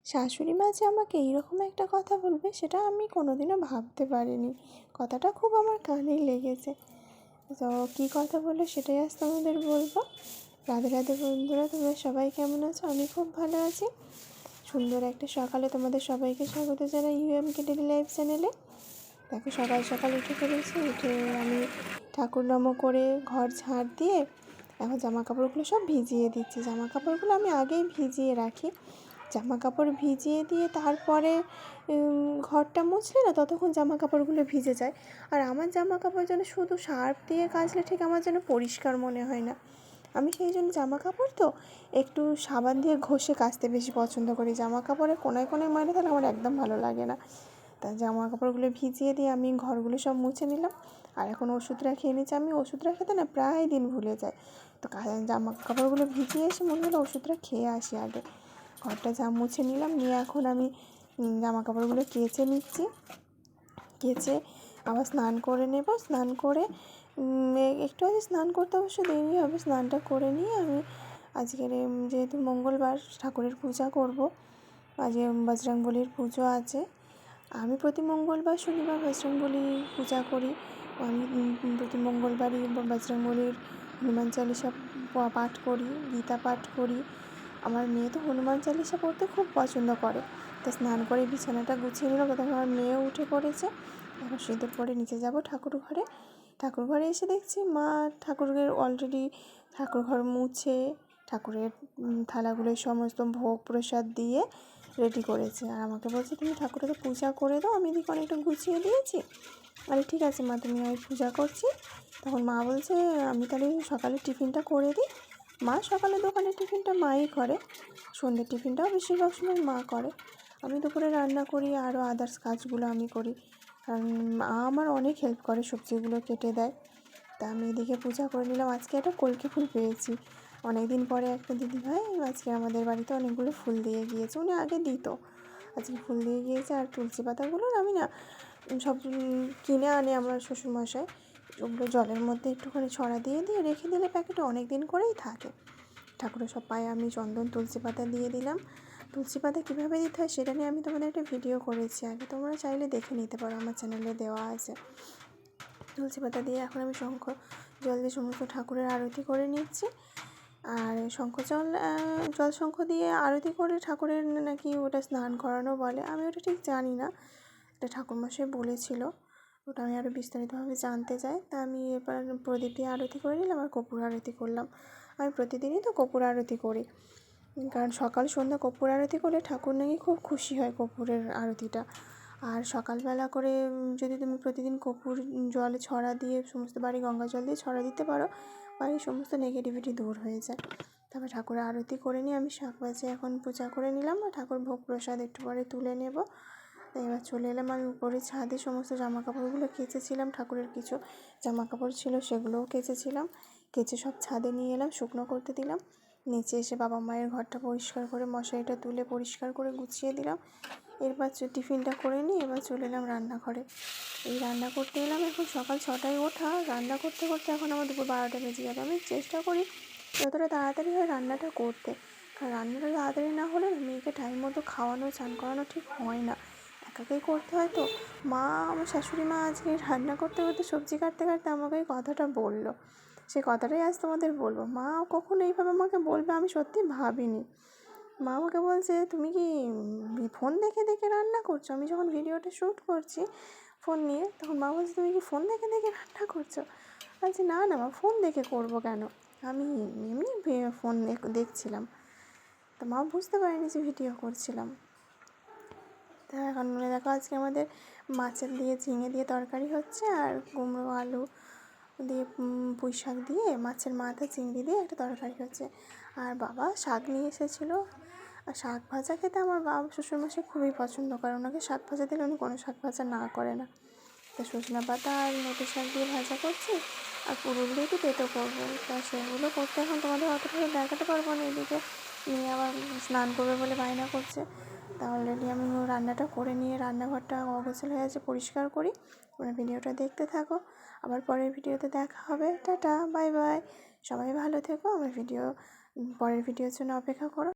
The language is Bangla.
শাশুড়ি মা যে আমাকে এইরকম একটা কথা বলবে সেটা আমি কোনোদিনও ভাবতে পারিনি। কথাটা খুব আমার কানেই লেগেছে। তো কী কথা বললো সেটাই আজ তোমাদের বলবো। রাধে রাধে বন্ধুরা, তোমরা সবাই কেমন আছো? আমি খুব ভালো আছি। সুন্দর একটা সকালে তোমাদের সবাইকে স্বাগত জানাই ইউএমকে ডেলি লাইফ চ্যানেলে। দেখো সকাল সকাল উঠে পড়েছি, উঠে আমি ঠাকুর নম করে ঘর ঝাড় দিয়ে এখন জামা কাপড়গুলো সব ভিজিয়ে দিচ্ছি। জামা কাপড়গুলো আমি আগেই ভিজিয়ে রাখি। জামা কাপড় ভিজিয়ে দিয়ে তারপরে ঘরটা মুছলে না ততক্ষণ জামা কাপড়গুলো ভিজে যায়। আর আমার জামা কাপড় যেন শুধু সার্ফ দিয়ে কাচলে ঠিক আমার যেন পরিষ্কার মনে হয় না। আমি সেই জন্য জামা কাপড় তো একটু সাবান দিয়ে ঘষে কাচতে বেশি পছন্দ করি। জামা কাপড়ের কোনায় কোনায় ময়লা থাকলে আমার একদম ভালো লাগে না। তা জামা কাপড়গুলো ভিজিয়ে দিয়ে আমি ঘরগুলো সব মুছে নিলাম। আর এখন ওষুধটা খেয়ে নিচ্ছি। আমি ওষুধটা খেতে না প্রায় দিন ভুলে যাই। তো জামা কাপড়গুলো ভিজিয়ে এসে মনে হলো ওষুধটা খেয়ে আসি আগে। ঘরটা মুছে নিলাম, নিয়ে এখন আমি জামা কাপড়গুলো কেচে নিচ্ছি। কেচে আবার স্নান করে নেব। স্নান করে একটু আগে স্নান করতে অবশ্য দেরি হবে। স্নানটা করে নিয়ে আমি আজকের যেহেতু মঙ্গলবার ঠাকুরের পূজা করব, আজকে বজরংবলীর পুজো আছে। আমি প্রতি মঙ্গলবার শনিবার বজরংবলী পূজা করি। আমি প্রতি মঙ্গলবারই বজরংবলীর হনুমান চালিসা পাঠ করি, গীতা পাঠ করি। আমার মেয়ে তো হনুমান চালিসা পড়তে খুব পছন্দ করে। তো স্নান করে বিছানাটা গুছিয়ে নিলাম, তখন আমার মেয়েও উঠে পড়েছে। এখন সিঁদুর পরে নিচে যাব ঠাকুর ঘরে। ঠাকুর ঘরে এসে দেখছি মা ঠাকুরের অলরেডি ঠাকুর ঘর মুছে ঠাকুরের থালাগুলোয় সমস্ত ভোগ প্রসাদ দিয়ে রেডি করেছে। আর আমাকে বলছে তুমি ঠাকুরকে পূজা করে দাও, আমি এদিকে অনেকটা গুছিয়ে দিয়েছি। আরে ঠিক আছে মা, তুমি আমি পূজা করছি। তখন মা বলছে আমি তাহলে সকালে টিফিনটা করে দিই। মা সকালে দোকানের টিফিনটা মাই করে, সন্ধ্যের টিফিনটাও বেশিরভাগ সময় মা করে। আমি দুপুরে রান্না করি, আরও আদার্স কাজগুলো আমি করি, কারণ মা আমার অনেক হেল্প করে, সবজিগুলো কেটে দেয়। তা আমি এদিকে পূজা করে নিলাম। আজকে একটা কলকে ফুল পেয়েছি, অনেক দিন পরে একটা দিদিভাই আজকে আমাদের বাড়িতে অনেকগুলো ফুল দিয়ে গিয়েছে। উনি আগে দিত, আজকে ফুল দিয়ে গিয়েছে। আর তুলসী পাতাগুলো আমি না সব কিনে আনে আমার শ্বশুরমশাই, ওগুলো জলের মধ্যে একটুখানি ছড়া দিয়ে দিয়ে রেখে দিলে প্যাকেটে অনেক দিন করেই থাকে। ঠাকুরের সব পায়ে আমি চন্দন তুলসী পাতা দিয়ে দিলাম। তুলসী পাতা কীভাবে দিতে হয় সেটা নিয়ে আমি তোমাদের একটা ভিডিও করেছি আগে, তোমরা চাইলে দেখে নিতে পারো, আমার চ্যানেলে দেওয়া আছে। তুলসী পাতা দিয়ে এখন আমি শঙ্খ জল দিয়ে সমস্ত ঠাকুরের আরতি করে নিচ্ছি। আর জল শঙ্খ দিয়ে আরতি করে ঠাকুরের নাকি ওটা স্নান করানো বলে, আমি ওটা ঠিক জানি না, এটা ঠাকুরমশাই বলেছিল, ওটা আমি আরও বিস্তারিতভাবে জানতে চাই। তা আমি এবার প্রদীপ দিয়ে আরতি করে নিলাম আর কর্পূর আরতি করলাম। আমি প্রতিদিনই তো কর্পূর আরতি করি, কারণ সকাল সন্ধ্যা কর্পূর আরতি করলে ঠাকুর নাকি খুব খুশি হয় কর্পূরের আরতিটা। আর সকালবেলা করে যদি তুমি প্রতিদিন কর্পূর জলে ছড়া দিয়ে সমস্ত বাড়ি গঙ্গা জল দিয়ে ছড়া দিতে পারো, বাড়ির সমস্ত নেগেটিভিটি দূর হয়ে যায়। তারপর ঠাকুরের আরতি করে নিয়ে আমি শাকবাজে এখন পূজা করে নিলাম, আর ঠাকুর ভোগ প্রসাদ একটু পরে তুলে নেব। এবার চলে এলাম আমি উপরে ছাদে। সমস্ত জামা কাপড়গুলো কেচেছিলাম, ঠাকুরের কিছু জামা কাপড় ছিল সেগুলোও কেচেছিলাম, কেচে সব ছাদে নিয়ে এলাম, শুকনো করতে দিলাম। নিচে এসে বাবা মায়ের ঘরটা পরিষ্কার করে মশারিটা তুলে পরিষ্কার করে গুছিয়ে দিলাম। এরপর টিফিনটা করে নিই, এবার চলে এলাম রান্নাঘরে। এই রান্না করতে এলাম, এখন সকাল 6টায় ওঠা, রান্না করতে করতে এখন আমার দুপুর 12টা বেজে যাবে। আমি চেষ্টা করি যতটা তাড়াতাড়ি হয় রান্নাটা করতে, কারণ রান্নাটা তাড়াতাড়ি না হলে মেয়েকে টাইম মতো খাওয়ানো চান করানো ঠিক হয় না, একাকেই করতে হয় তো। আমার শাশুড়ি মা আজকে রান্না করতে করতে সবজি কাটতে কাটতে আমাকে এই কথাটা বললো, সেই কথাটাই আজ তোমাদের বলবো। মা কখনো এইভাবে আমাকে বলবে আমি সত্যি ভাবিনি। মা আমাকে বলছে তুমি কি ফোন দেখে দেখে রান্না করছো? আমি যখন ভিডিওটা শ্যুট করছি ফোন নিয়ে, তখন মা বলছে তুমি কি ফোন দেখে দেখে রান্না করছো? বলছি না না মা, ফোন দেখে করবো কেন, আমি এমনি ফোন দেখছিলাম। তো মা বুঝতে পারেনি যে ভিডিও করছিলাম। তা এখন দেখো আজকে আমাদের মাছের দিয়ে ঝিঙে দিয়ে তরকারি হচ্ছে, আর কুমড়ো আলু দিয়ে পুঁই শাক দিয়ে মাছের মাথা চিংড়ি দিয়ে একটা তরকারি হচ্ছে। আর বাবা শাক নিয়ে এসেছিলো, আর শাক ভাজা খেতে আমার বাবা শ্বশুরমশাই খুবই পছন্দ করে, ওনাকে শাক ভাজা দিলে উনি কোনো শাক ভাজা না করে না। তা সজনা পাতা আর মেথি শাক দিয়ে ভাজা করছি, আর পুরুল দিয়ে একটু পেটো করবো। তা সেগুলো করতে এখন তোমাদের অতটা দেখাতে পারবো না, এদিকে নিয়ে আবার স্নান করবে বলে বায়না করছে। তা অলরেডি আমি রান্নাটা করে নিয়ে রান্নাঘরটা অগোছালো হয়ে আছে, পরিষ্কার করি। তোমরা ভিডিওটা দেখতে থাকো, আবার পরের ভিডিওতে দেখা হবে। টাটা, বাই বাই, সবাই ভালো থেকো। আমার পরের ভিডিওর জন্য অপেক্ষা করো।